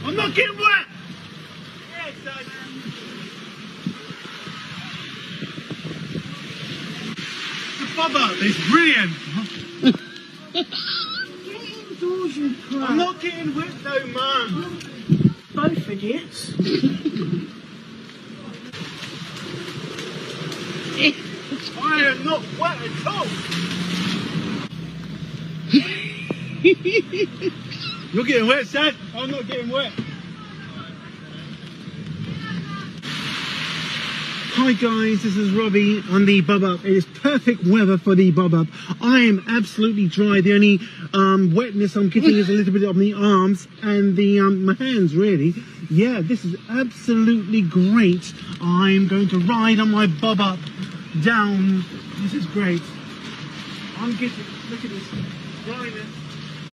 I'm not getting wet! Yes, the Bub-up is brilliant! Get indoors, you crap. I'm not getting wet though, Mum! Both idiots. I am not wet at all! You're getting wet, Sad. I'm not getting wet. Hi guys, this is Robbie on the Bub-up. It is perfect weather for the Bub-up. I am absolutely dry. The only wetness I'm getting is a little bit on the arms and the my hands, really. Yeah, this is absolutely great. I'm going to ride on my Bub-up down. This is great. I'm getting, look at this dryness.